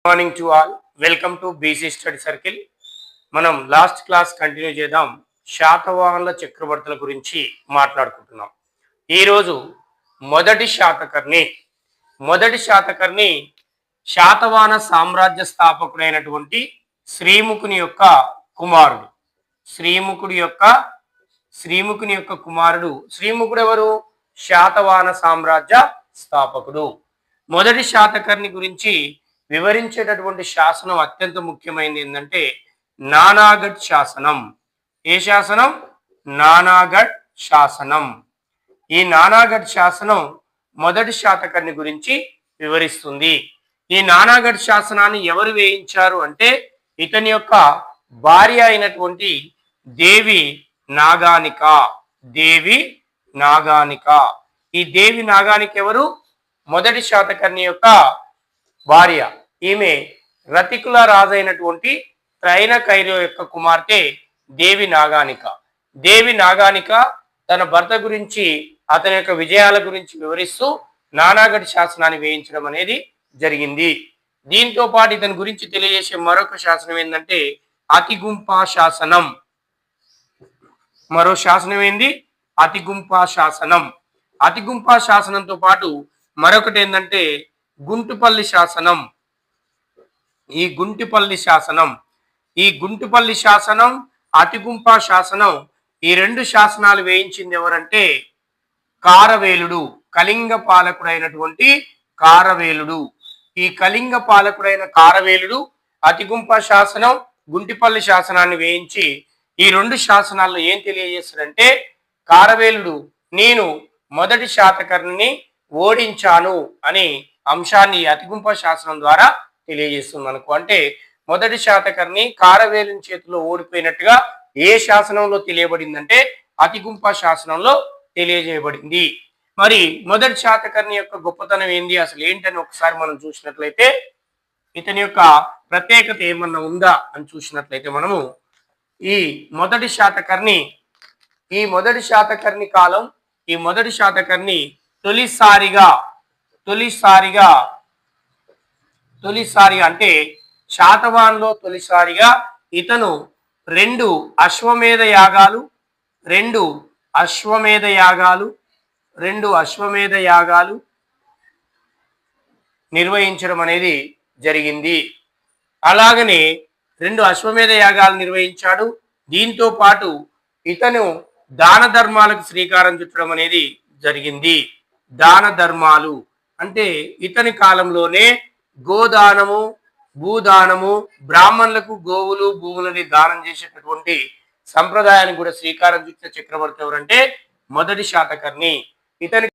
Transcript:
Morning to all. Welcome to BC study circle. మనం last class continue చేద్దాం. శాతవాహనుల చక్రవర్తుల గురించి మాట్లాడుకుంటున్నాం. ఈరోజు మొదటి శాతకర్ణి శాతవాహన సామ్రాజ్య స్థాపకుడైనటువంటి శ్రీముఖుని యొక్క కుమారుడు. శ్రీముఖుని యొక్క కుమారుడు. శ్రీముఖుడు ఎవరు? శాతవాహన సామ్రాజ్య స్థాపకుడు. మొదటి శాతకర్ణి గురించి వివరించేటటువంటి శాసనం అత్యంత ముఖ్యమైనది ఏంటంటే నానాగఢ్ శాసనం. ఏ శాసనం? నానాగఢ్ శాసనం. ఈ నానాగఢ్ శాసనం మొదటి శాతకర్ణి గురించి వివరిస్తుంది. ఈ నానాగఢ్ శాసనాన్ని ఎవరు వేయించారు అంటే ఇతని యొక్క భార్య అయినటువంటి దేవి నాగానిక. ఈ దేవి నాగానిక ఎవరు? మొదటి శాతకర్ణి యొక్క భార్య. ఈమె రతికుల రాజైనటువంటి త్రైనకైర్య యొక్క కుమార్తె దేవి నాగానిక తన భర్త గురించి, అతని యొక్క విజయాల గురించి వివరిస్తూ నానాగఢ్ శాసనాన్ని వేయించడం అనేది జరిగింది. దీంతో పాటు ఇతని గురించి తెలియజేసే మరొక శాసనం ఏంటంటే అతిగుంపా శాసనం. మరో శాసనం ఏంది? అతిగుంపా శాసనం. అతిగుంపా శాసనంతో పాటు మరొకటి ఏంటంటే గుంటుపల్లి శాసనం. ఈ గుంటుపల్లి శాసనం, అతిగుంపా శాసనం, ఈ రెండు శాసనాలు వేయించింది ఎవరంటే కారవేలుడు, కళింగ పాలకుడైనటువంటి కారవేలుడు. ఈ కళింగ పాలకుడైన కారవేలుడు అతిగుంపా శాసనం, గుంటిపల్లి శాసనాన్ని వేయించి ఈ రెండు శాసనాల్లో ఏం తెలియజేస్తాడంటే కారవేలుడు నేను మొదటి శాతకర్ణిని ఓడించాను అని అంశాన్ని అతిగుంపా శాసనం ద్వారా తెలియజేస్తుంది మనకు. అంటే మొదటి శాతకర్ణి కారవేలుని చేతిలో ఓడిపోయినట్టుగా ఏ శాసనంలో తెలియబడిందంటే అతిగుంపా శాసనంలో తెలియజేయబడింది. మరి మొదటి శాతకర్ణి యొక్క గొప్పతనం ఏంది, అసలు ఏంటని ఒకసారి మనం చూసినట్లయితే ఇతని యొక్క ప్రత్యేకత ఏమన్నా ఉందా అని చూసినట్లయితే మనము ఈ మొదటి శాతకర్ణి కాలం, ఈ మొదటి శాతకర్ణి తొలిసారిగా అంటే శాతవాహనులో తొలిసారిగా ఇతను రెండు అశ్వమేధ యాగాలు నిర్వహించడం అనేది జరిగింది. అలాగనే రెండు అశ్వమేధ యాగాలు నిర్వహించాడు. దీంతో పాటు ఇతను దాన ధర్మాలకు శ్రీకారం చుట్టడం అనేది జరిగింది. దాన ధర్మాలు అంటే ఇతని కాలంలోనే గోదానము, భూదానము, బ్రాహ్మణులకు గోవులు భూములని దానం చేసేటటువంటి సంప్రదాయానికి కూడా శ్రీకారం చుట్టిన చక్రవర్తి ఎవరంటే మొదటి శాతకర్ణి. ఇతని